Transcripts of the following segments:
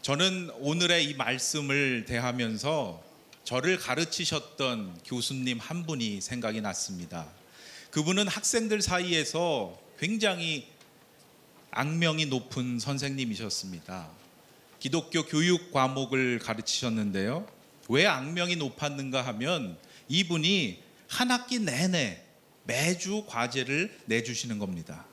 저는 오늘의 이 말씀을 대하면서 저를 가르치셨던 교수님 한 분이 생각이 났습니다. 그분은 학생들 사이에서 굉장히 악명이 높은 선생님이셨습니다. 기독교 교육 과목을 가르치셨는데요. 왜 악명이 높았는가 하면 이분이 한 학기 내내 매주 과제를 내주시는 겁니다.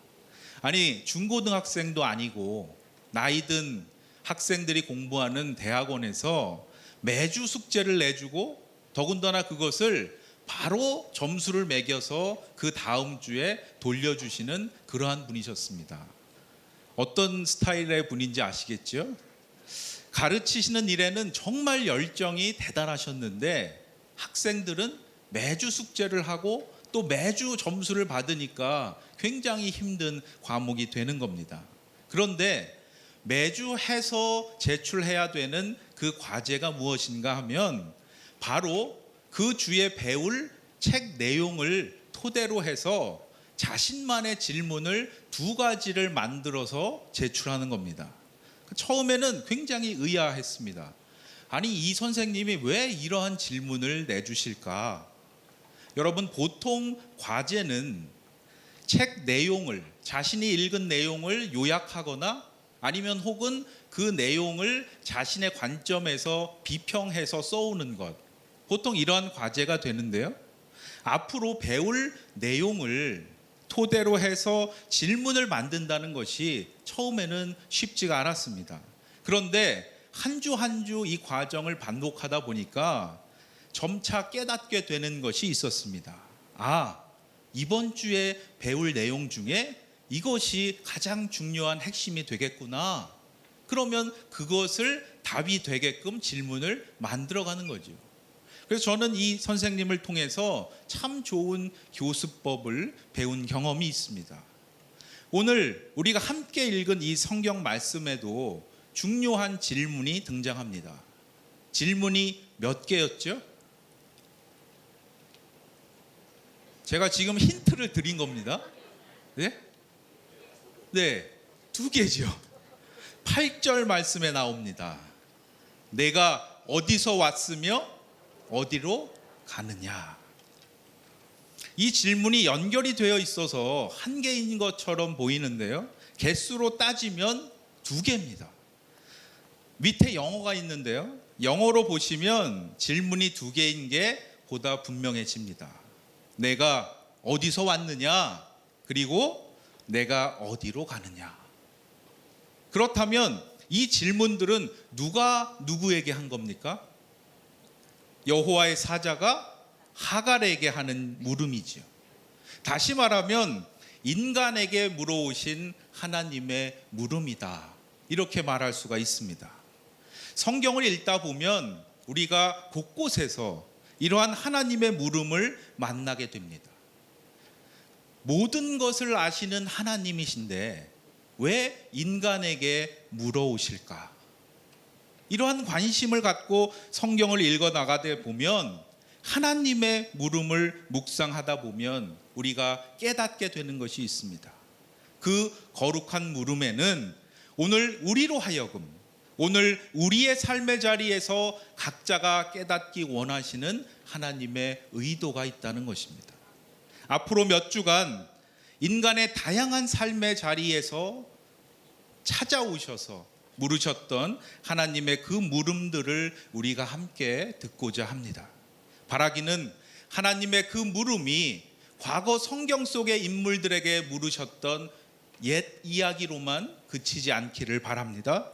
아니, 중고등학생도 아니고 나이든 학생들이 공부하는 대학원에서 매주 숙제를 내주고 더군다나 그것을 바로 점수를 매겨서 그 다음 주에 돌려주시는 그러한 분이셨습니다. 어떤 스타일의 분인지 아시겠죠? 가르치시는 일에는 정말 열정이 대단하셨는데 학생들은 매주 숙제를 하고 또 매주 점수를 받으니까 굉장히 힘든 과목이 되는 겁니다. 그런데 매주 해서 제출해야 되는 그 과제가 무엇인가 하면 바로 그 주에 배울 책 내용을 토대로 해서 자신만의 질문을 2가지를 만들어서 제출하는 겁니다. 처음에는 굉장히 의아했습니다. 아니, 이 선생님이 왜 이러한 질문을 내주실까? 여러분, 보통 과제는 책 내용을, 자신이 읽은 내용을 요약하거나 아니면 혹은 그 내용을 자신의 관점에서 비평해서 써오는 것, 보통 이러한 과제가 되는데요. 앞으로 배울 내용을 토대로 해서 질문을 만든다는 것이 처음에는 쉽지가 않았습니다. 그런데 한 주 한 주 이 과정을 반복하다 보니까 점차 깨닫게 되는 것이 있었습니다. 이번 주에 배울 내용 중에 이것이 가장 중요한 핵심이 되겠구나. 그러면 그것을 답이 되게끔 질문을 만들어가는 거죠. 그래서 저는 이 선생님을 통해서 참 좋은 교수법을 배운 경험이 있습니다. 오늘 우리가 함께 읽은 이 성경 말씀에도 중요한 질문이 등장합니다. 질문이 몇 개였죠? 제가 지금 힌트를 드린 겁니다. 네? 네, 2개죠. 8절 말씀에 나옵니다. 내가 어디서 왔으며 어디로 가느냐. 이 질문이 연결이 되어 있어서 한 개인 것처럼 보이는데요. 개수로 따지면 2개입니다. 밑에 영어가 있는데요. 영어로 보시면 질문이 2개인 게 보다 분명해집니다. 내가 어디서 왔느냐, 그리고 내가 어디로 가느냐. 그렇다면 이 질문들은 누가 누구에게 한 겁니까? 여호와의 사자가 하갈에게 하는 물음이지요. 다시 말하면 인간에게 물어오신 하나님의 물음이다. 이렇게 말할 수가 있습니다. 성경을 읽다 보면 우리가 곳곳에서 이러한 하나님의 물음을 만나게 됩니다. 모든 것을 아시는 하나님이신데 왜 인간에게 물어오실까? 이러한 관심을 갖고 성경을 읽어 나가다 보면 하나님의 물음을 묵상하다 보면 우리가 깨닫게 되는 것이 있습니다. 그 거룩한 물음에는 오늘 우리로 하여금, 오늘 우리의 삶의 자리에서 각자가 깨닫기 원하시는 하나님의 의도가 있다는 것입니다. 앞으로 몇 주간 인간의 다양한 삶의 자리에서 찾아오셔서 물으셨던 하나님의 그 물음들을 우리가 함께 듣고자 합니다. 바라기는 하나님의 그 물음이 과거 성경 속의 인물들에게 물으셨던 옛 이야기로만 그치지 않기를 바랍니다.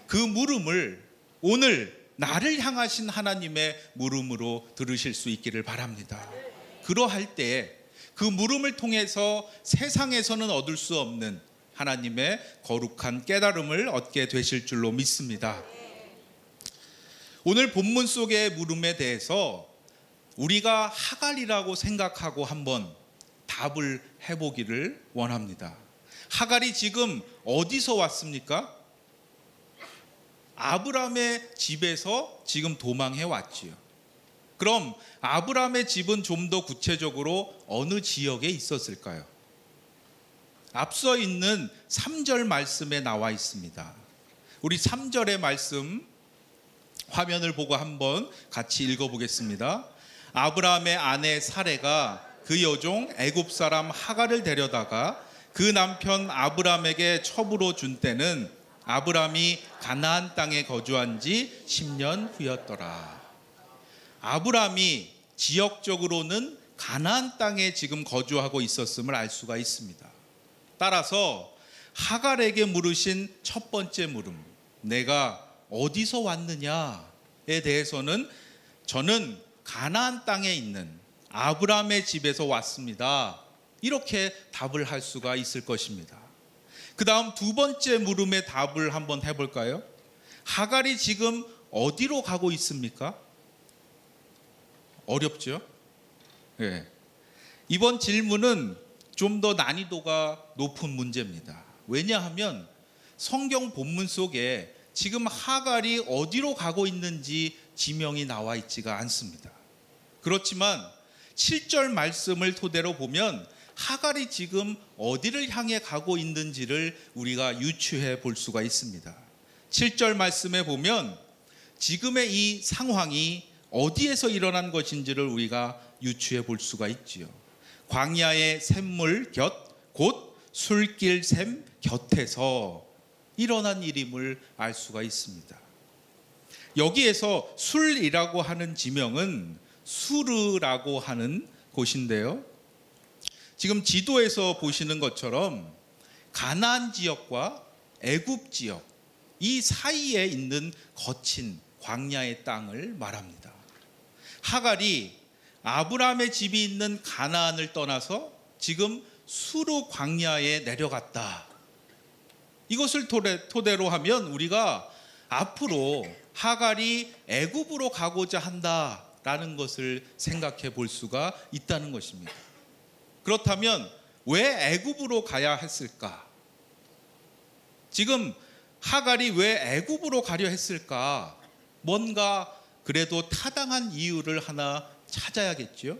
그 물음을 오늘 나를 향하신 하나님의 물음으로 들으실 수 있기를 바랍니다. 그러할 때 그 물음을 통해서 세상에서는 얻을 수 없는 하나님의 거룩한 깨달음을 얻게 되실 줄로 믿습니다. 오늘 본문 속의 물음에 대해서 우리가 하갈이라고 생각하고 한번 답을 해보기를 원합니다. 하갈이 지금 어디서 왔습니까? 아브라함의 집에서 지금 도망해 왔지요. 그럼 아브라함의 집은 좀 더 구체적으로 어느 지역에 있었을까요? 앞서 있는 3절 말씀에 나와 있습니다. 우리 3절의 말씀 화면을 보고 한번 같이 읽어보겠습니다. 아브라함의 아내 사레가 그 여종 애굽 사람 하갈을 데려다가 그 남편 아브라함에게 첩으로 준 때는 아브라함이 가나안 땅에 거주한 지 10년 후였더라. 아브라함이 지역적으로는 가나안 땅에 지금 거주하고 있었음을 알 수가 있습니다. 따라서 하갈에게 물으신 첫 번째 물음, 내가 어디서 왔느냐에 대해서는 저는 가나안 땅에 있는 아브라함의 집에서 왔습니다. 이렇게 답을 할 수가 있을 것입니다. 그 다음 두 번째 물음의 답을 한번 해볼까요? 하갈이 지금 어디로 가고 있습니까? 어렵죠? 네. 이번 질문은 좀 더 난이도가 높은 문제입니다. 왜냐하면 성경 본문 속에 지금 하갈이 어디로 가고 있는지 지명이 나와 있지가 않습니다. 그렇지만 7절 말씀을 토대로 보면 하갈이 지금 어디를 향해 가고 있는지를 우리가 유추해 볼 수가 있습니다. 7절 말씀에 보면 지금의 이 상황이 어디에서 일어난 것인지를 우리가 유추해 볼 수가 있지요. 광야의 샘물 곁, 곧 술길 샘 곁에서 일어난 일임을 알 수가 있습니다. 여기에서 술이라고 하는 지명은 수르라고 하는 곳인데요. 지금 지도에서 보시는 것처럼 가나안 지역과 애굽 지역 이 사이에 있는 거친 광야의 땅을 말합니다. 하갈이 아브라함의 집이 있는 가나안을 떠나서 지금 수르 광야에 내려갔다. 이것을 토대로 하면 우리가 앞으로 하갈이 애굽으로 가고자 한다라는 것을 생각해 볼 수가 있다는 것입니다. 그렇다면 왜 애굽으로 가야 했을까? 지금 하갈이 왜 애굽으로 가려 했을까? 뭔가 그래도 타당한 이유를 하나 찾아야겠죠.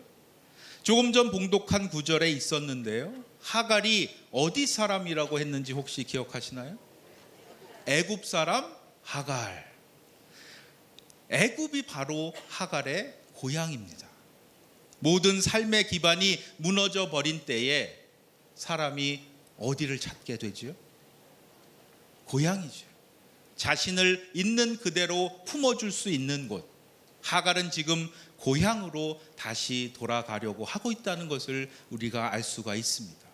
조금 전 봉독한 구절에 있었는데요. 하갈이 어디 사람이라고 했는지 혹시 기억하시나요? 애굽 사람 하갈. 애굽이 바로 하갈의 고향입니다. 모든 삶의 기반이 무너져 버린 때에 사람이 어디를 찾게 되죠? 고향이죠. 자신을 있는 그대로 품어줄 수 있는 곳. 하갈은 지금 고향으로 다시 돌아가려고 하고 있다는 것을 우리가 알 수가 있습니다.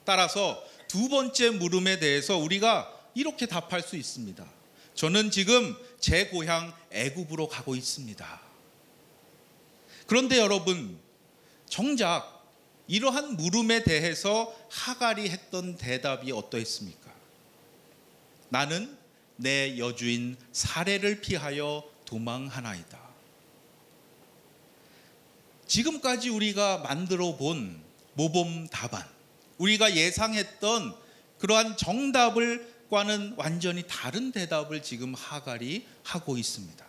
따라서 두 번째 물음에 대해서 우리가 이렇게 답할 수 있습니다. 저는 지금 제 고향 애굽으로 가고 있습니다. 그런데 여러분, 정작 이러한 물음에 대해서 하갈이 했던 대답이 어떠했습니까? 나는 내 여주인 사레를 피하여 도망하나이다. 지금까지 우리가 만들어 본 모범 답안, 우리가 예상했던 그러한 정답과는 완전히 다른 대답을 지금 하갈이 하고 있습니다.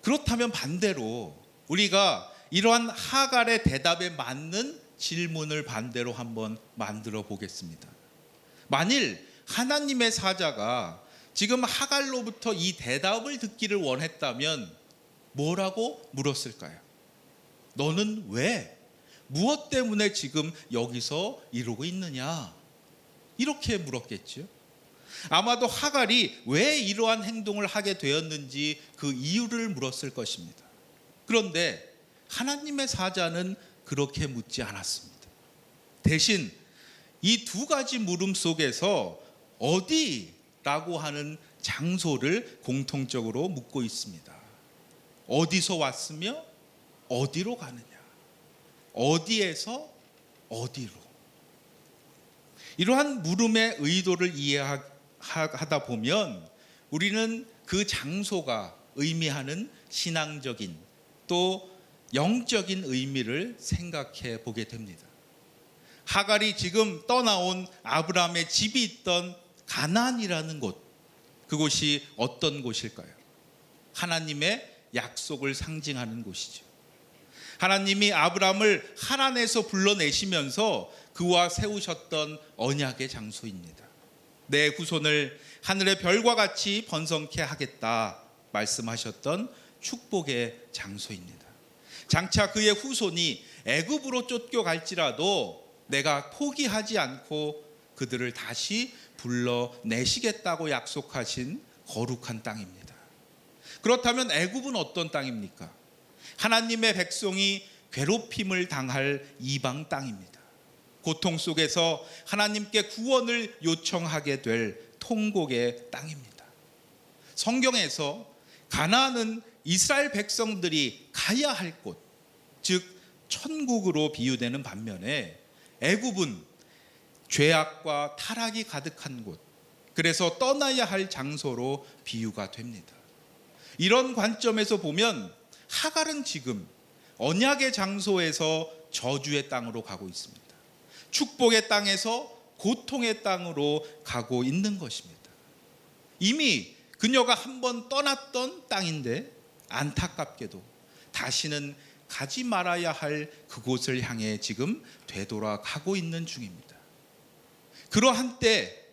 그렇다면 반대로 우리가 이러한 하갈의 대답에 맞는 질문을 반대로 한번 만들어 보겠습니다. 만일 하나님의 사자가 지금 하갈로부터 이 대답을 듣기를 원했다면 뭐라고 물었을까요? 너는 왜, 무엇 때문에 지금 여기서 이러고 있느냐? 이렇게 물었겠죠. 아마도 하갈이 왜 이러한 행동을 하게 되었는지 그 이유를 물었을 것입니다. 그런데 하나님의 사자는 그렇게 묻지 않았습니다. 대신 이 두 가지 물음 속에서 어디라고 하는 장소를 공통적으로 묻고 있습니다. 어디서 왔으며 어디로 가느냐? 어디에서 어디로? 이러한 물음의 의도를 이해하다 보면 우리는 그 장소가 의미하는 신앙적인 또 영적인 의미를 생각해 보게 됩니다. 하갈이 지금 떠나온 아브라함의 집이 있던 가나안이라는 곳, 그곳이 어떤 곳일까요? 하나님의 약속을 상징하는 곳이죠. 하나님이 아브라함을 하란에서 불러내시면서 그와 세우셨던 언약의 장소입니다. 내 후손을 하늘의 별과 같이 번성케 하겠다 말씀하셨던 축복의 장소입니다. 장차 그의 후손이 애굽으로 쫓겨갈지라도 내가 포기하지 않고 그들을 다시 불러내시겠다고 약속하신 거룩한 땅입니다. 그렇다면 애굽은 어떤 땅입니까? 하나님의 백성이 괴롭힘을 당할 이방 땅입니다. 고통 속에서 하나님께 구원을 요청하게 될 통곡의 땅입니다. 성경에서 가나안은 이스라엘 백성들이 가야 할 곳, 즉 천국으로 비유되는 반면에 애굽은 죄악과 타락이 가득한 곳, 그래서 떠나야 할 장소로 비유가 됩니다. 이런 관점에서 보면 하갈은 지금 언약의 장소에서 저주의 땅으로 가고 있습니다. 축복의 땅에서 고통의 땅으로 가고 있는 것입니다. 이미 그녀가 한번 떠났던 땅인데 안타깝게도 다시는 가지 말아야 할 그곳을 향해 지금 되돌아가고 있는 중입니다. 그러한 때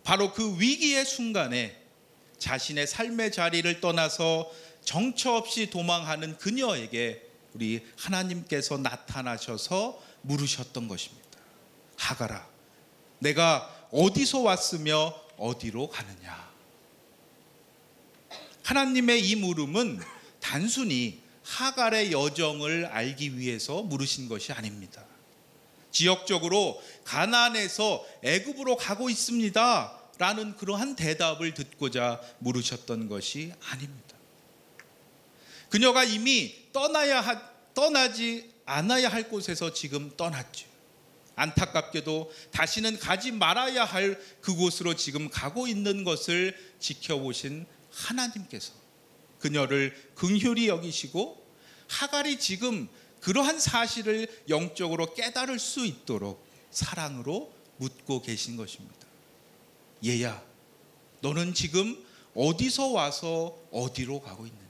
바로 그 위기의 순간에 자신의 삶의 자리를 떠나서 정처 없이 도망하는 그녀에게 우리 하나님께서 나타나셔서 물으셨던 것입니다. 하갈아, 내가 어디서 왔으며 어디로 가느냐? 하나님의 이 물음은 단순히 하갈의 여정을 알기 위해서 물으신 것이 아닙니다. 지역적으로 가나안에서 애굽으로 가고 있습니다 라는 그러한 대답을 듣고자 물으셨던 것이 아닙니다. 그녀가 이미 떠나지 않아야 할 곳에서 지금 떠났죠. 안타깝게도 다시는 가지 말아야 할 그곳으로 지금 가고 있는 것을 지켜보신 하나님께서 그녀를 긍휼히 여기시고 하갈이 지금 그러한 사실을 영적으로 깨달을 수 있도록 사랑으로 묻고 계신 것입니다. 얘야, 너는 지금 어디서 와서 어디로 가고 있느냐?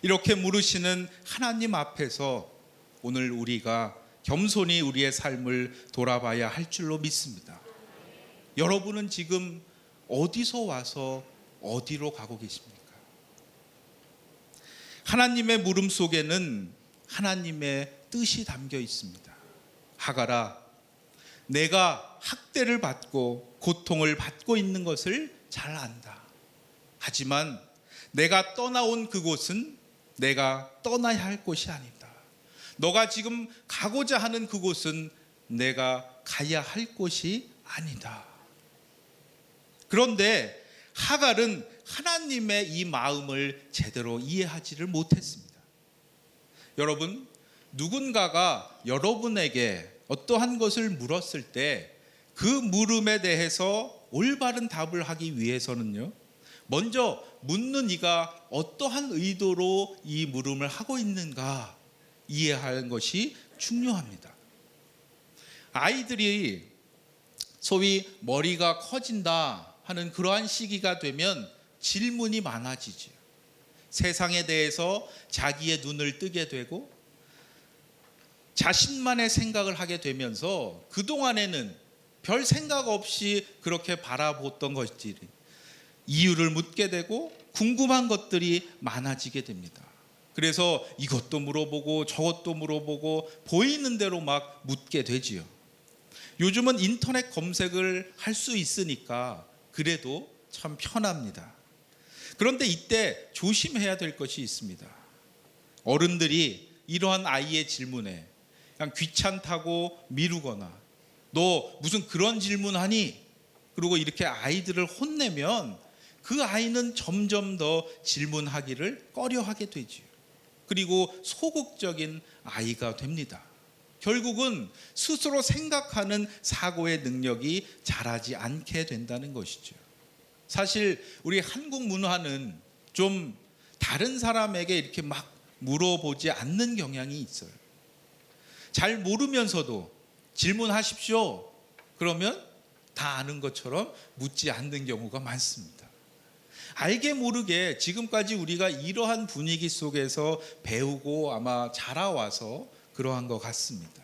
이렇게 물으시는 하나님 앞에서 오늘 우리가 겸손히 우리의 삶을 돌아봐야 할 줄로 믿습니다. 여러분은 지금 어디서 와서 어디로 가고 계십니까? 하나님의 물음 속에는 하나님의 뜻이 담겨 있습니다. 하갈아, 내가 학대를 받고 고통을 받고 있는 것을 잘 안다. 하지만 내가 떠나온 그곳은 내가 떠나야 할 곳이 아니다. 너가 지금 가고자 하는 그곳은 내가 가야 할 곳이 아니다. 그런데 하갈은 하나님의 이 마음을 제대로 이해하지를 못했습니다. 여러분, 누군가가 여러분에게 어떠한 것을 물었을 때 그 물음에 대해서 올바른 답을 하기 위해서는요, 먼저 묻는 이가 어떠한 의도로 이 물음을 하고 있는가 이해하는 것이 중요합니다. 아이들이 소위 머리가 커진다 하는 그러한 시기가 되면 질문이 많아지죠. 세상에 대해서 자기의 눈을 뜨게 되고 자신만의 생각을 하게 되면서 그동안에는 별 생각 없이 그렇게 바라보던 것들이 이유를 묻게 되고 궁금한 것들이 많아지게 됩니다. 그래서 이것도 물어보고 저것도 물어보고 보이는 대로 막 묻게 되지요. 요즘은 인터넷 검색을 할 수 있으니까 그래도 참 편합니다. 그런데 이때 조심해야 될 것이 있습니다. 어른들이 이러한 아이의 질문에 그냥 귀찮다고 미루거나 너 무슨 그런 질문하니? 그리고 이렇게 아이들을 혼내면 그 아이는 점점 더 질문하기를 꺼려하게 되죠. 그리고 소극적인 아이가 됩니다. 결국은 스스로 생각하는 사고의 능력이 자라지 않게 된다는 것이죠. 사실 우리 한국 문화는 좀 다른 사람에게 이렇게 막 물어보지 않는 경향이 있어요. 잘 모르면서도 질문하십시오. 그러면 다 아는 것처럼 묻지 않는 경우가 많습니다. 알게 모르게 지금까지 우리가 이러한 분위기 속에서 배우고 아마 자라와서 그러한 것 같습니다.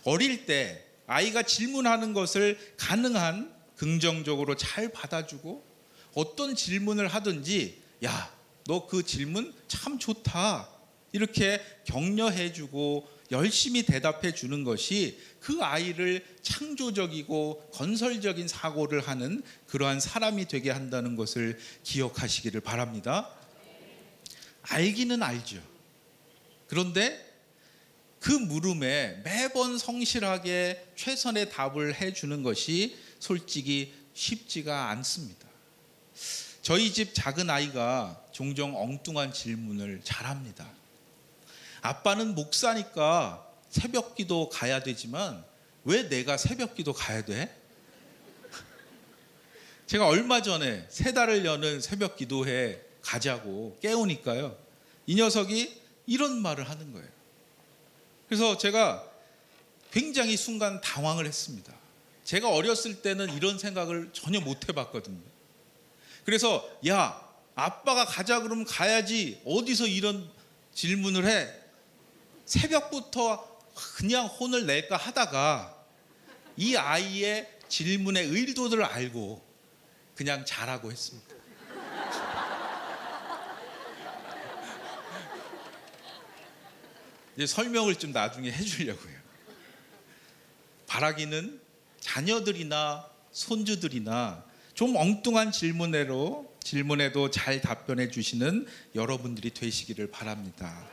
어릴 때 아이가 질문하는 것을 가능한 긍정적으로 잘 받아주고 어떤 질문을 하든지 야, 너 그 질문 참 좋다 이렇게 격려해주고 열심히 대답해 주는 것이 그 아이를 창조적이고 건설적인 사고를 하는 그러한 사람이 되게 한다는 것을 기억하시기를 바랍니다. 알기는 알죠. 그런데 그 물음에 매번 성실하게 최선의 답을 해주는 것이 솔직히 쉽지가 않습니다. 저희 집 작은 아이가 종종 엉뚱한 질문을 잘합니다. 아빠는 목사니까 새벽기도 가야 되지만 왜 내가 새벽기도 가야 돼? 제가 얼마 전에 세 달을 여는 새벽기도회 가자고 깨우니까요, 이 녀석이 이런 말을 하는 거예요. 그래서 제가 굉장히 순간 당황을 했습니다. 제가 어렸을 때는 이런 생각을 전혀 못 해봤거든요. 그래서 야, 아빠가 가자 그러면 가야지 어디서 이런 질문을 해? 새벽부터 그냥 혼을 낼까 하다가 이 아이의 질문의 의도를 알고 그냥 잘하고 했습니다. 이제 설명을 좀 나중에 해주려고요. 바라기는 자녀들이나 손주들이나 좀 엉뚱한 질문에도 잘 답변해 주시는 여러분들이 되시기를 바랍니다.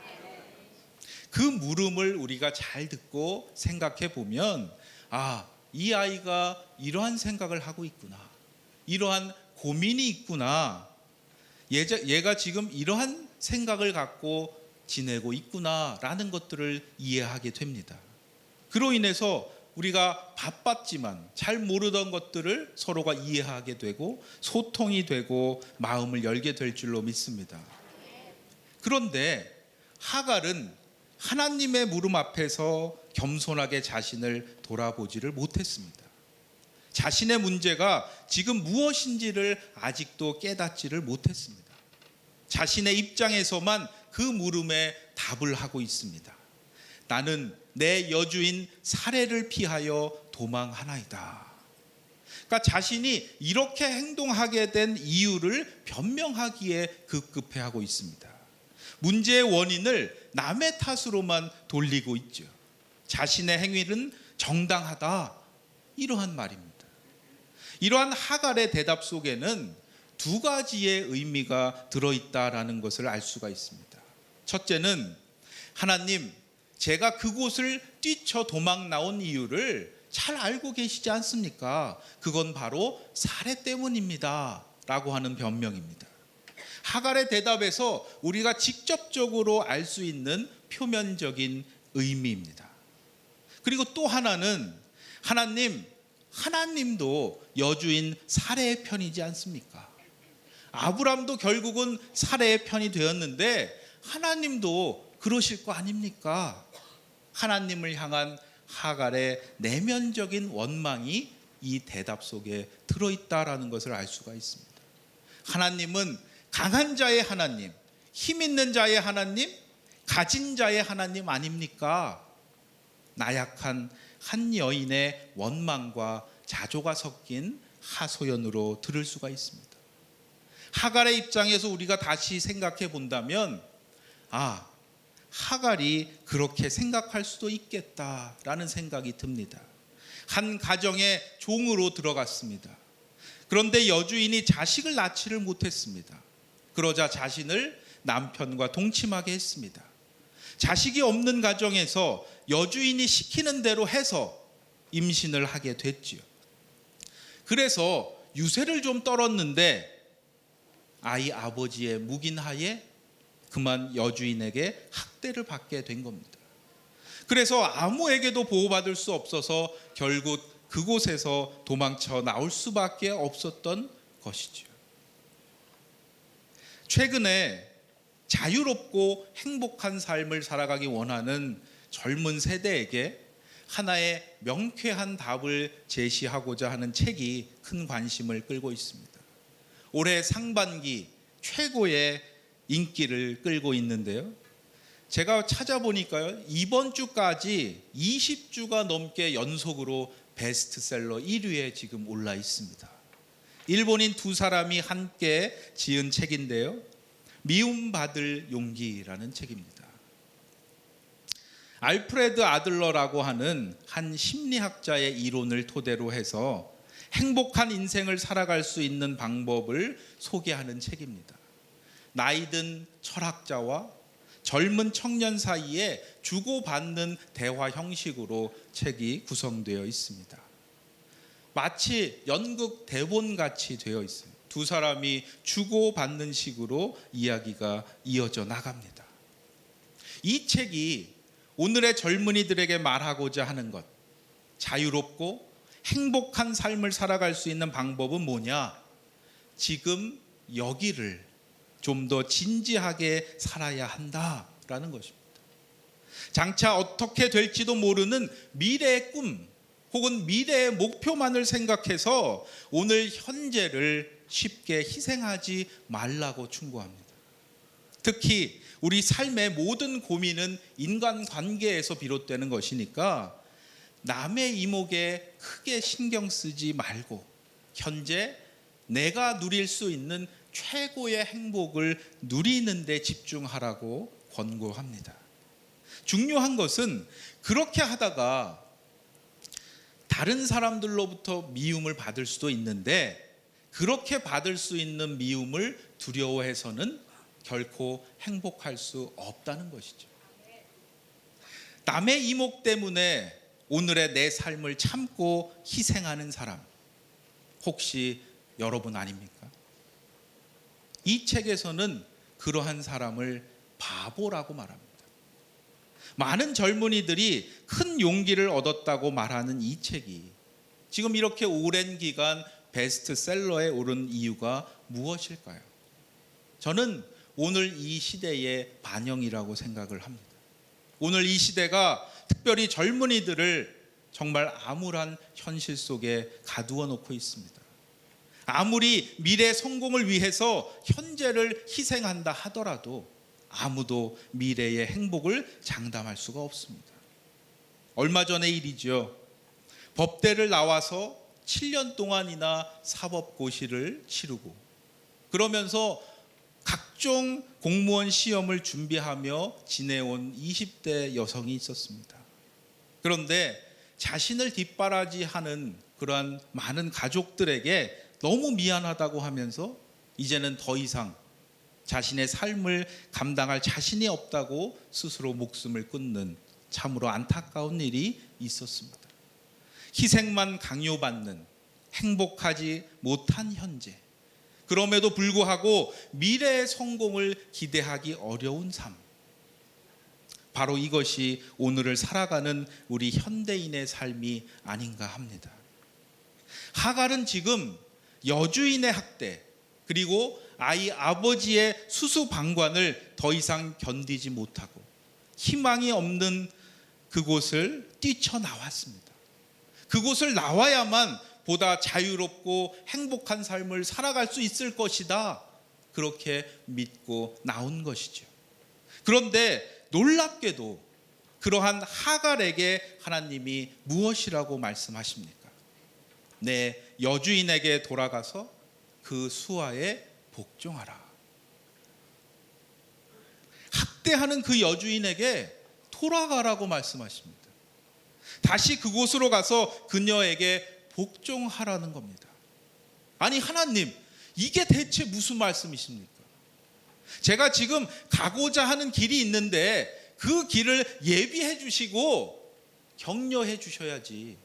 그 물음을 우리가 잘 듣고 생각해 보면 아, 이 아이가 이러한 생각을 하고 있구나, 이러한 고민이 있구나, 얘가 지금 이러한 생각을 갖고 지내고 있구나라는 것들을 이해하게 됩니다. 그로 인해서 우리가 바빴지만 잘 모르던 것들을 서로가 이해하게 되고 소통이 되고 마음을 열게 될 줄로 믿습니다. 그런데 하갈은 하나님의 물음 앞에서 겸손하게 자신을 돌아보지를 못했습니다. 자신의 문제가 지금 무엇인지를 아직도 깨닫지를 못했습니다. 자신의 입장에서만 그 물음에 답을 하고 있습니다. 나는 내 여주인 사례를 피하여 도망하나이다. 그러니까 자신이 이렇게 행동하게 된 이유를 변명하기에 급급해하고 있습니다. 문제의 원인을 남의 탓으로만 돌리고 있죠. 자신의 행위는 정당하다, 이러한 말입니다. 이러한 하갈의 대답 속에는 두 가지의 의미가 들어있다라는 것을 알 수가 있습니다. 첫째는 하나님, 제가 그곳을 뛰쳐 도망 나온 이유를 잘 알고 계시지 않습니까? 그건 바로 사례 때문입니다 라고 하는 변명입니다. 하갈의 대답에서 우리가 직접적으로 알 수 있는 표면적인 의미입니다. 그리고 또 하나는 하나님도 여주인 사례의 편이지 않습니까? 아브람도 결국은 사례의 편이 되었는데 하나님도 그러실 거 아닙니까? 하나님을 향한 하갈의 내면적인 원망이 이 대답 속에 들어있다라는 것을 알 수가 있습니다. 하나님은 강한 자의 하나님, 힘 있는 자의 하나님, 가진 자의 하나님 아닙니까? 나약한 한 여인의 원망과 자조가 섞인 하소연으로 들을 수가 있습니다. 하갈의 입장에서 우리가 다시 생각해 본다면 아, 하갈이 그렇게 생각할 수도 있겠다라는 생각이 듭니다. 한 가정의 종으로 들어갔습니다. 그런데 여주인이 자식을 낳지를 못했습니다. 그러자 자신을 남편과 동침하게 했습니다. 자식이 없는 가정에서 여주인이 시키는 대로 해서 임신을 하게 됐지요. 그래서 유세를 좀 떨었는데 아이 아버지의 묵인하에 그만 여주인에게 학대를 받게 된 겁니다. 그래서 아무에게도 보호받을 수 없어서 결국 그곳에서 도망쳐 나올 수밖에 없었던 것이죠. 최근에 자유롭고 행복한 삶을 살아가기 원하는 젊은 세대에게 하나의 명쾌한 답을 제시하고자 하는 책이 큰 관심을 끌고 있습니다. 올해 상반기 최고의 인기를 끌고 있는데요. 제가 찾아보니까요, 이번 주까지 20주가 넘게 연속으로 베스트셀러 1위에 지금 올라 있습니다. 일본인 두 사람이 함께 지은 책인데요, 미움받을 용기라는 책입니다. 알프레드 아들러라고 하는 한 심리학자의 이론을 토대로 해서 행복한 인생을 살아갈 수 있는 방법을 소개하는 책입니다. 나이든 철학자와 젊은 청년 사이에 주고받는 대화 형식으로 책이 구성되어 있습니다. 마치 연극 대본같이 되어 있어요. 두 사람이 주고받는 식으로 이야기가 이어져 나갑니다. 이 책이 오늘의 젊은이들에게 말하고자 하는 것, 자유롭고 행복한 삶을 살아갈 수 있는 방법은 뭐냐? 지금 여기를 좀 더 진지하게 살아야 한다라는 것입니다. 장차 어떻게 될지도 모르는 미래의 꿈 혹은 미래의 목표만을 생각해서 오늘 현재를 쉽게 희생하지 말라고 충고합니다. 특히 우리 삶의 모든 고민은 인간관계에서 비롯되는 것이니까 남의 이목에 크게 신경 쓰지 말고 현재 내가 누릴 수 있는 최고의 행복을 누리는 데 집중하라고 권고합니다. 중요한 것은 그렇게 하다가 다른 사람들로부터 미움을 받을 수도 있는데 그렇게 받을 수 있는 미움을 두려워해서는 결코 행복할 수 없다는 것이죠. 남의 이목 때문에 오늘의 내 삶을 참고 희생하는 사람, 혹시 여러분 아닙니까? 이 책에서는 그러한 사람을 바보라고 말합니다. 많은 젊은이들이 큰 용기를 얻었다고 말하는 이 책이 지금 이렇게 오랜 기간 베스트셀러에 오른 이유가 무엇일까요? 저는 오늘 이 시대의 반영이라고 생각을 합니다. 오늘 이 시대가 특별히 젊은이들을 정말 암울한 현실 속에 가두어 놓고 있습니다. 아무리 미래 성공을 위해서 현재를 희생한다 하더라도 아무도 미래의 행복을 장담할 수가 없습니다. 얼마 전의 일이죠. 법대를 나와서 7년 동안이나 사법고시를 치르고 그러면서 각종 공무원 시험을 준비하며 지내온 20대 여성이 있었습니다. 그런데 자신을 뒷바라지하는 그러한 많은 가족들에게 너무 미안하다고 하면서 이제는 더 이상 자신의 삶을 감당할 자신이 없다고 스스로 목숨을 끊는 참으로 안타까운 일이 있었습니다. 희생만 강요받는 행복하지 못한 현재, 그럼에도 불구하고 미래의 성공을 기대하기 어려운 삶, 바로 이것이 오늘을 살아가는 우리 현대인의 삶이 아닌가 합니다. 하갈은 지금 여주인의 학대 그리고 아이 아버지의 수수방관을 더 이상 견디지 못하고 희망이 없는 그곳을 뛰쳐나왔습니다. 그곳을 나와야만 보다 자유롭고 행복한 삶을 살아갈 수 있을 것이다, 그렇게 믿고 나온 것이죠. 그런데 놀랍게도 그러한 하갈에게 하나님이 무엇이라고 말씀하십니까? 내 여주인에게 돌아가서 그 수하에 복종하라. 학대하는 그 여주인에게 돌아가라고 말씀하십니다. 다시 그곳으로 가서 그녀에게 복종하라는 겁니다. 아니 하나님, 이게 대체 무슨 말씀이십니까? 제가 지금 가고자 하는 길이 있는데 그 길을 예비해 주시고 격려해 주셔야지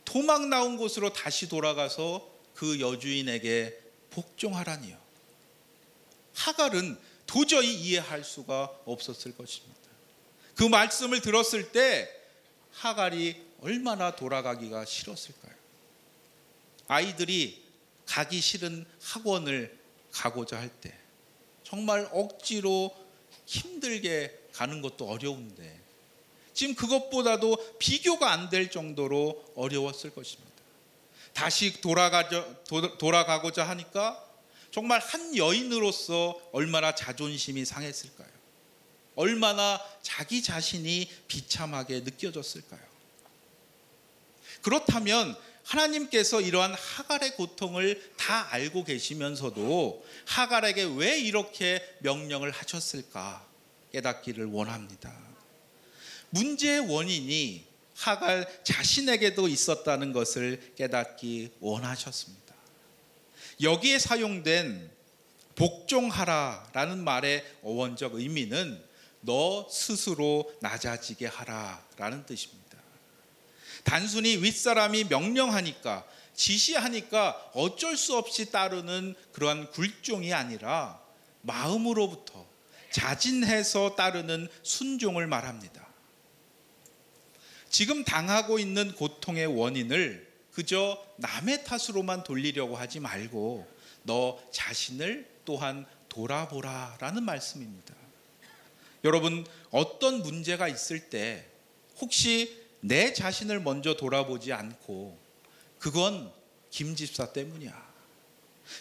도망 나온 곳으로 다시 돌아가서 그 여주인에게 복종하라니요. 하갈은 도저히 이해할 수가 없었을 것입니다. 그 말씀을 들었을 때 하갈이 얼마나 돌아가기가 싫었을까요? 아이들이 가기 싫은 학원을 가고자 할 때 정말 억지로 힘들게 가는 것도 어려운데 지금 그것보다도 비교가 안 될 정도로 어려웠을 것입니다. 다시 돌아가고자 하니까 정말 한 여인으로서 얼마나 자존심이 상했을까요? 얼마나 자기 자신이 비참하게 느껴졌을까요? 그렇다면 하나님께서 이러한 하갈의 고통을 다 알고 계시면서도 하갈에게 왜 이렇게 명령을 하셨을까 깨닫기를 원합니다. 문제의 원인이 하갈 자신에게도 있었다는 것을 깨닫기 원하셨습니다. 여기에 사용된 복종하라라는 말의 어원적 의미는 너 스스로 낮아지게 하라라는 뜻입니다. 단순히 윗사람이 명령하니까 지시하니까 어쩔 수 없이 따르는 그러한 굴종이 아니라 마음으로부터 자진해서 따르는 순종을 말합니다. 지금 당하고 있는 고통의 원인을 그저 남의 탓으로만 돌리려고 하지 말고 너 자신을 또한 돌아보라라는 말씀입니다. 여러분, 어떤 문제가 있을 때 혹시 내 자신을 먼저 돌아보지 않고 그건 김 집사 때문이야,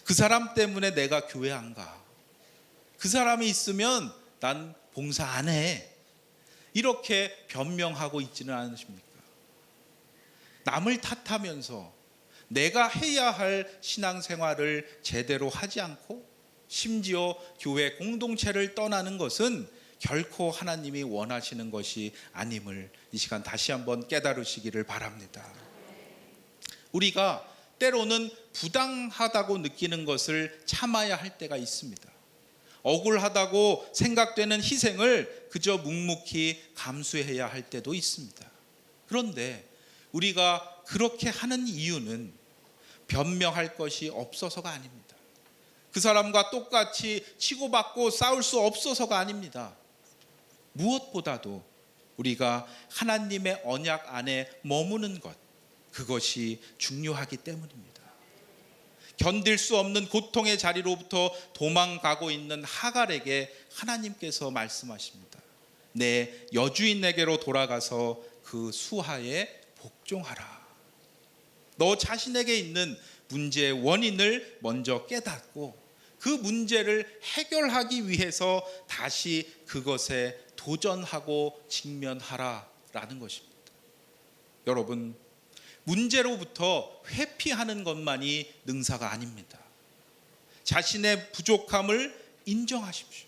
그 사람 때문에 내가 교회 안 가, 그 사람이 있으면 난 봉사 안 해, 이렇게 변명하고 있지는 않으십니까? 남을 탓하면서 내가 해야 할 신앙생활을 제대로 하지 않고 심지어 교회 공동체를 떠나는 것은 결코 하나님이 원하시는 것이 아님을 이 시간 다시 한번 깨달으시기를 바랍니다. 우리가 때로는 부당하다고 느끼는 것을 참아야 할 때가 있습니다. 억울하다고 생각되는 희생을 그저 묵묵히 감수해야 할 때도 있습니다. 그런데 우리가 그렇게 하는 이유는 변명할 것이 없어서가 아닙니다. 그 사람과 똑같이 치고받고 싸울 수 없어서가 아닙니다. 무엇보다도 우리가 하나님의 언약 안에 머무는 것, 그것이 중요하기 때문입니다. 견딜 수 없는 고통의 자리로부터 도망가고 있는 하갈에게 하나님께서 말씀하십니다. 내 여주인에게로 돌아가서 그 수하에 복종하라. 너 자신에게 있는 문제의 원인을 먼저 깨닫고 그 문제를 해결하기 위해서 다시 그것에 도전하고 직면하라라는 것입니다. 여러분, 문제로부터 회피하는 것만이 능사가 아닙니다. 자신의 부족함을 인정하십시오.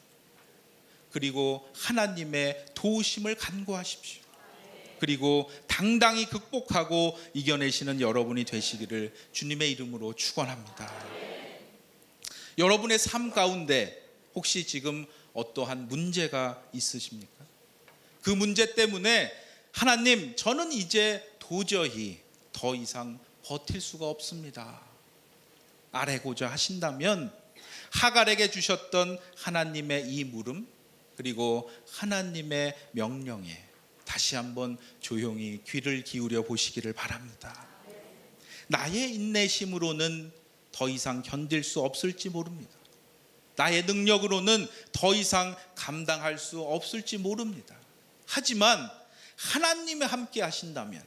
그리고 하나님의 도우심을 간구하십시오. 그리고 당당히 극복하고 이겨내시는 여러분이 되시기를 주님의 이름으로 축원합니다. 여러분의 삶 가운데 혹시 지금 어떠한 문제가 있으십니까? 그 문제 때문에 하나님, 저는 이제 도저히 더 이상 버틸 수가 없습니다, 아뢰고자 하신다면 하갈에게 주셨던 하나님의 이 물음, 그리고 하나님의 명령에 다시 한번 조용히 귀를 기울여 보시기를 바랍니다. 나의 인내심으로는 더 이상 견딜 수 없을지 모릅니다. 나의 능력으로는 더 이상 감당할 수 없을지 모릅니다. 하지만 하나님이 함께 하신다면,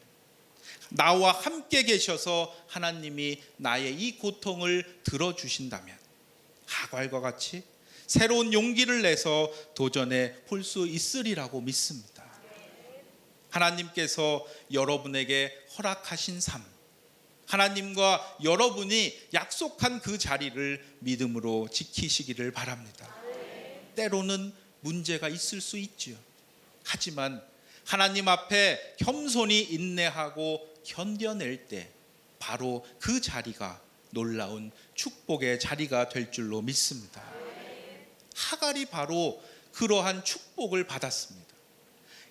나와 함께 계셔서 하나님이 나의 이 고통을 들어주신다면 하갈과 같이 새로운 용기를 내서 도전해 볼 수 있으리라고 믿습니다. 하나님께서 여러분에게 허락하신 삶, 하나님과 여러분이 약속한 그 자리를 믿음으로 지키시기를 바랍니다. 때로는 문제가 있을 수 있지요. 하지만 하나님 앞에 겸손히 인내하고 견뎌낼 때 바로 그 자리가 놀라운 축복의 자리가 될 줄로 믿습니다. 하갈이 바로 그러한 축복을 받았습니다.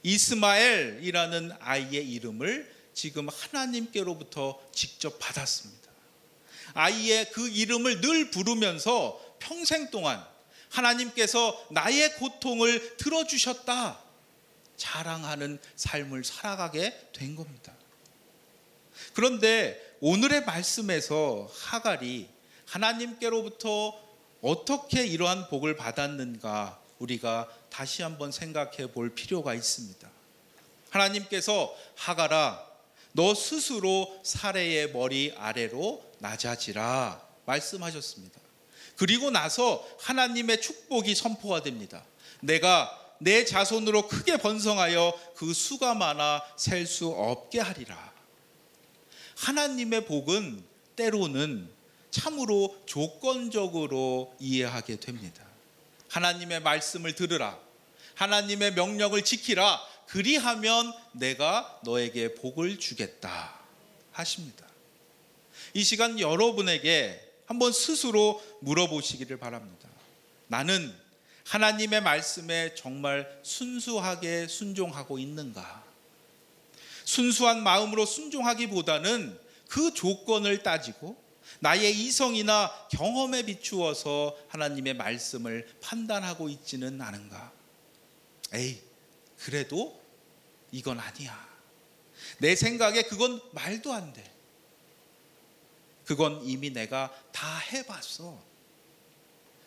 이스마엘이라는 아이의 이름을 지금 하나님께로부터 직접 받았습니다. 아이의 그 이름을 늘 부르면서 평생 동안 하나님께서 나의 고통을 들어주셨다 자랑하는 삶을 살아가게 된 겁니다. 그런데 오늘의 말씀에서 하갈이 하나님께로부터 어떻게 이러한 복을 받았는가 우리가 다시 한번 생각해 볼 필요가 있습니다. 하나님께서 하갈아, 너 스스로 사레의 머리 아래로 낮아지라 말씀하셨습니다. 그리고 나서 하나님의 축복이 선포가 됩니다. 내가 내 자손으로 크게 번성하여 그 수가 많아 셀 수 없게 하리라. 하나님의 복은 때로는 참으로 조건적으로 이해하게 됩니다. 하나님의 말씀을 들으라, 하나님의 명령을 지키라, 그리하면 내가 너에게 복을 주겠다 하십니다. 이 시간 여러분에게 한번 스스로 물어보시기를 바랍니다. 나는 하나님의 말씀에 정말 순수하게 순종하고 있는가? 순수한 마음으로 순종하기보다는 그 조건을 따지고 나의 이성이나 경험에 비추어서 하나님의 말씀을 판단하고 있지는 않은가? 에이, 그래도 이건 아니야. 내 생각에 그건 말도 안 돼. 그건 이미 내가 다 해봤어.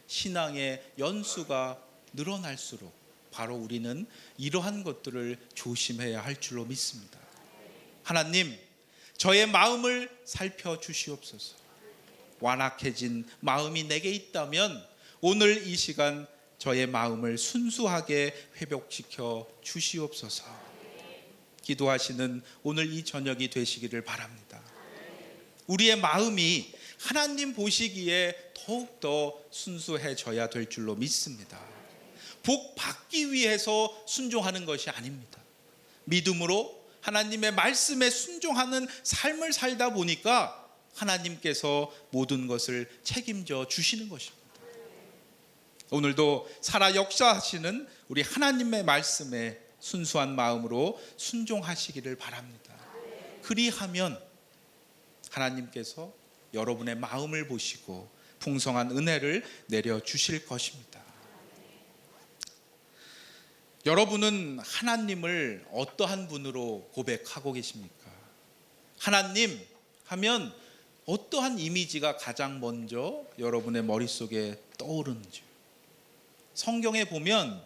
신앙의 연수가 늘어날수록 바로 우리는 이러한 것들을 조심해야 할 줄로 믿습니다. 하나님, 저의 마음을 살펴주시옵소서. 완악해진 마음이 내게 있다면 오늘 이 시간 저의 마음을 순수하게 회복시켜 주시옵소서. 기도하시는 오늘 이 저녁이 되시기를 바랍니다. 우리의 마음이 하나님 보시기에 더욱더 순수해져야 될 줄로 믿습니다. 복 받기 위해서 순종하는 것이 아닙니다. 믿음으로 하나님의 말씀에 순종하는 삶을 살다 보니까 하나님께서 모든 것을 책임져 주시는 것입니다. 오늘도 살아 역사하시는 우리 하나님의 말씀에 순수한 마음으로 순종하시기를 바랍니다. 그리하면 하나님께서 여러분의 마음을 보시고 풍성한 은혜를 내려주실 것입니다. 여러분은 하나님을 어떠한 분으로 고백하고 계십니까? 하나님 하면 어떠한 이미지가 가장 먼저 여러분의 머릿속에 떠오르는지. 성경에 보면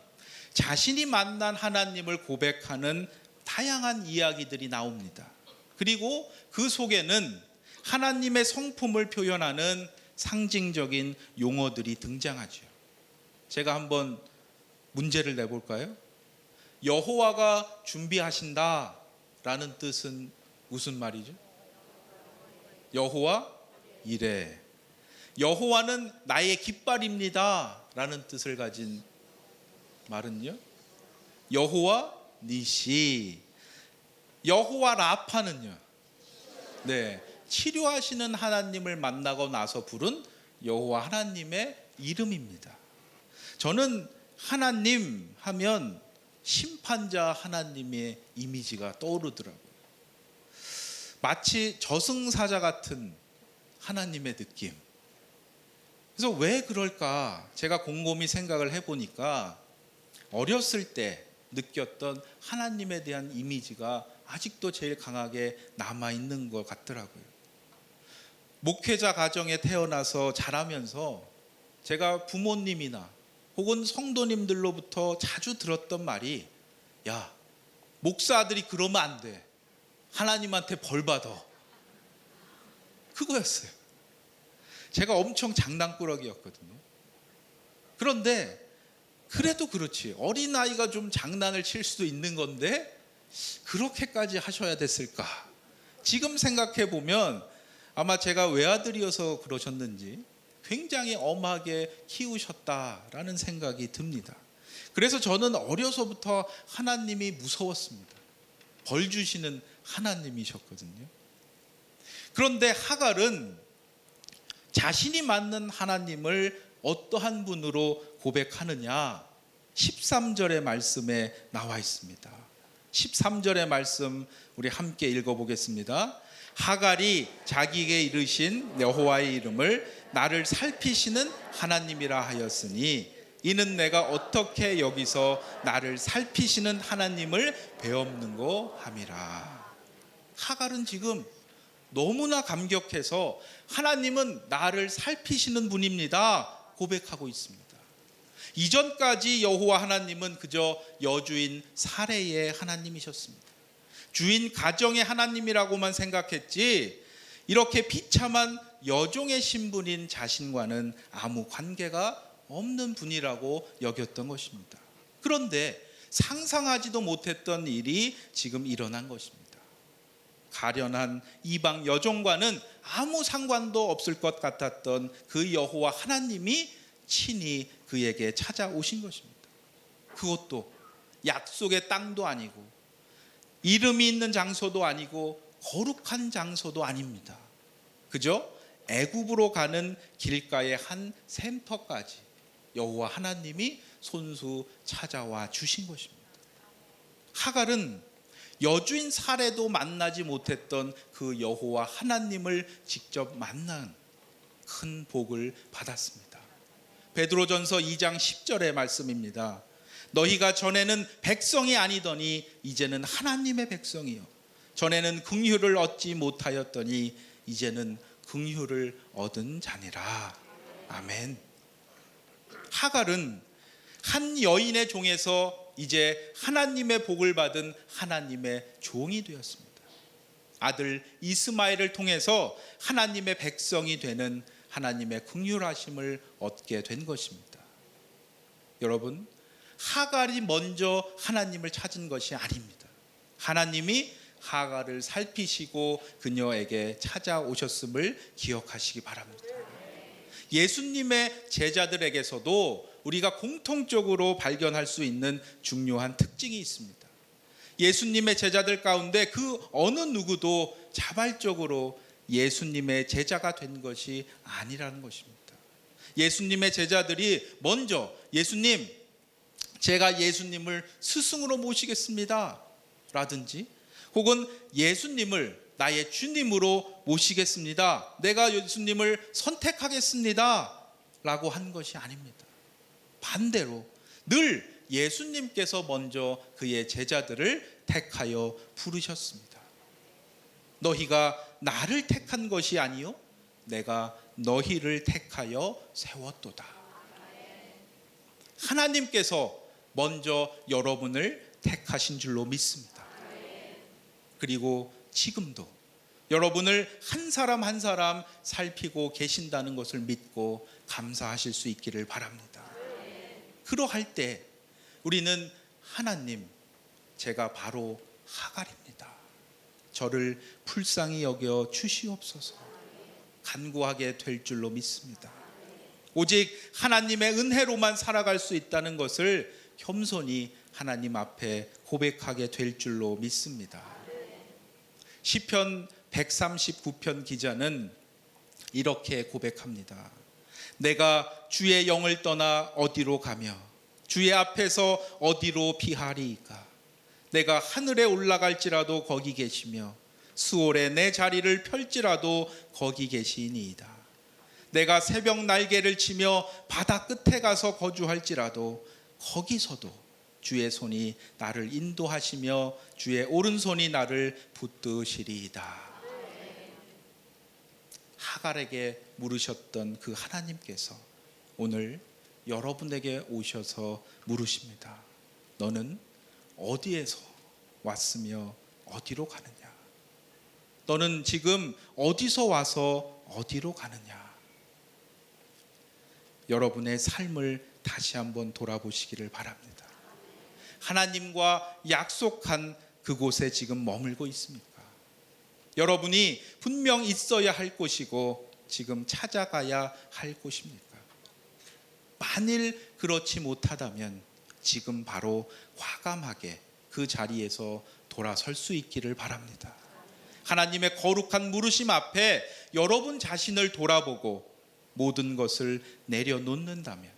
자신이 만난 하나님을 고백하는 다양한 이야기들이 나옵니다. 그리고 그 속에는 하나님의 성품을 표현하는 상징적인 용어들이 등장하죠. 제가 한번 문제를 내볼까요? 여호와가 준비하신다 라는 뜻은 무슨 말이죠? 여호와 이레. 여호와는 나의 깃발입니다 라는 뜻을 가진 말은요, 여호와 니시. 여호와 라파는요, 네, 치료하시는 하나님을 만나고 나서 부른 여호와 하나님의 이름입니다. 저는 하나님 하면 심판자 하나님의 이미지가 떠오르더라고요. 마치 저승사자 같은 하나님의 느낌. 그래서 왜 그럴까 제가 곰곰이 생각을 해보니까 어렸을 때 느꼈던 하나님에 대한 이미지가 아직도 제일 강하게 남아있는 것 같더라고요. 목회자 가정에 태어나서 자라면서 제가 부모님이나 혹은 성도님들로부터 자주 들었던 말이, 야, 목사들이 그러면 안 돼. 하나님한테 벌 받아. 그거였어요. 제가 엄청 장난꾸러기였거든요. 그런데 그래도 그렇지, 어린아이가 좀 장난을 칠 수도 있는 건데 그렇게까지 하셔야 됐을까? 지금 생각해 보면 아마 제가 외아들이어서 그러셨는지 굉장히 엄하게 키우셨다라는 생각이 듭니다. 그래서 저는 어려서부터 하나님이 무서웠습니다. 벌 주시는 하나님이셨거든요. 그런데 하갈은 자신이 맞는 하나님을 어떠한 분으로 고백하느냐, 13절의 말씀에 나와 있습니다. 13절의 말씀 우리 함께 읽어보겠습니다. 하갈이 자기에게 이르신 여호와의 이름을 나를 살피시는 하나님이라 하였으니 이는 내가 어떻게 여기서 나를 살피시는 하나님을 배웠는고 함이라. 하갈은 지금 너무나 감격해서 하나님은 나를 살피시는 분입니다 고백하고 있습니다. 이전까지 여호와 하나님은 그저 여주인 사레의 하나님이셨습니다. 주인 가정의 하나님이라고만 생각했지 이렇게 비참한 여종의 신분인 자신과는 아무 관계가 없는 분이라고 여겼던 것입니다. 그런데 상상하지도 못했던 일이 지금 일어난 것입니다. 가련한 이방 여종과는 아무 상관도 없을 것 같았던 그 여호와 하나님이 친히 그에게 찾아오신 것입니다. 그것도 약속의 땅도 아니고 이름이 있는 장소도 아니고 거룩한 장소도 아닙니다. 그저 애굽으로 가는 길가의 한 샘터까지 여호와 하나님이 손수 찾아와 주신 것입니다. 하갈은 여주인 사레도 만나지 못했던 그 여호와 하나님을 직접 만난 큰 복을 받았습니다. 베드로전서 2장 10절의 말씀입니다. 너희가 전에는 백성이 아니더니 이제는 하나님의 백성이요 전에는 긍휼을 얻지 못하였더니 이제는 긍휼을 얻은 자니라. 아멘. 하갈은 한 여인의 종에서 이제 하나님의 복을 받은 하나님의 종이 되었습니다. 아들 이스마엘을 통해서 하나님의 백성이 되는 하나님의 긍휼하심을 얻게 된 것입니다. 여러분, 하갈이 먼저 하나님을 찾은 것이 아닙니다. 하나님이 하갈을 살피시고 그녀에게 찾아오셨음을 기억하시기 바랍니다. 예수님의 제자들에게서도 우리가 공통적으로 발견할 수 있는 중요한 특징이 있습니다. 예수님의 제자들 가운데 그 어느 누구도 자발적으로 예수님의 제자가 된 것이 아니라는 것입니다. 예수님의 제자들이 먼저 예수님, 제가 예수님을 스승으로 모시겠습니다 라든지 혹은 예수님을 나의 주님으로 모시겠습니다, 내가 예수님을 선택하겠습니다 라고 한 것이 아닙니다. 반대로 늘 예수님께서 먼저 그의 제자들을 택하여 부르셨습니다. 너희가 나를 택한 것이 아니요 내가 너희를 택하여 세웠도다. 하나님께서 먼저 여러분을 택하신 줄로 믿습니다. 그리고 지금도 여러분을 한 사람 한 사람 살피고 계신다는 것을 믿고 감사하실 수 있기를 바랍니다. 그러할 때 우리는 하나님, 제가 바로 하갈입니다. 저를 불쌍히 여겨 주시옵소서 간구하게 될 줄로 믿습니다. 오직 하나님의 은혜로만 살아갈 수 있다는 것을 겸손히 하나님 앞에 고백하게 될 줄로 믿습니다. 시편 139편 기자는 이렇게 고백합니다. 내가 주의 영을 떠나 어디로 가며 주의 앞에서 어디로 피하리이까. 내가 하늘에 올라갈지라도 거기 계시며 수월에 내 자리를 펼지라도 거기 계시니이다. 내가 새벽 날개를 치며 바다 끝에 가서 거주할지라도 거기서도 주의 손이 나를 인도하시며 주의 오른손이 나를 붙드시리이다. 하갈에게 물으셨던 그 하나님께서 오늘 여러분에게 오셔서 물으십니다. 너는 어디에서 왔으며 어디로 가느냐? 너는 지금 어디서 와서 어디로 가느냐? 여러분의 삶을 다시 한번 돌아보시기를 바랍니다. 하나님과 약속한 그곳에 지금 머물고 있습니까? 여러분이 분명 있어야 할 곳이고 지금 찾아가야 할 곳입니까? 만일 그렇지 못하다면 지금 바로 과감하게 그 자리에서 돌아설 수 있기를 바랍니다. 하나님의 거룩한 물으심 앞에 여러분 자신을 돌아보고 모든 것을 내려놓는다면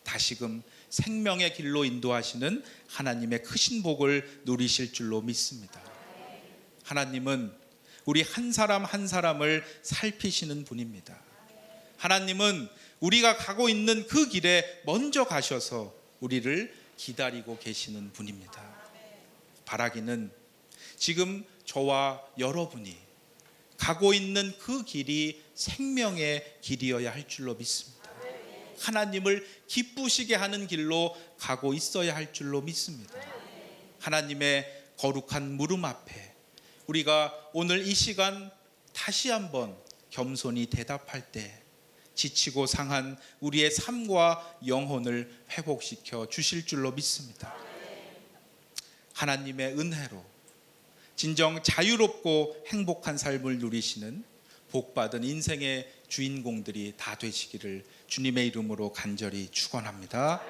다시금 생명의 길로 인도하시는 하나님의 크신 복을 누리실 줄로 믿습니다. 하나님은 우리 한 사람 한 사람을 살피시는 분입니다. 하나님은 우리가 가고 있는 그 길에 먼저 가셔서 우리를 기다리고 계시는 분입니다. 바라기는 지금 저와 여러분이 가고 있는 그 길이 생명의 길이어야 할 줄로 믿습니다. 하나님을 기쁘시게 하는 길로 가고 있어야 할 줄로 믿습니다. 하나님의 거룩한 물음 앞에 우리가 오늘 이 시간 다시 한번 겸손히 대답할 때 지치고 상한 우리의 삶과 영혼을 회복시켜 주실 줄로 믿습니다. 하나님의 은혜로 진정 자유롭고 행복한 삶을 누리시는 복받은 인생의 주인공들이 다 되시기를 주님의 이름으로 간절히 축원합니다.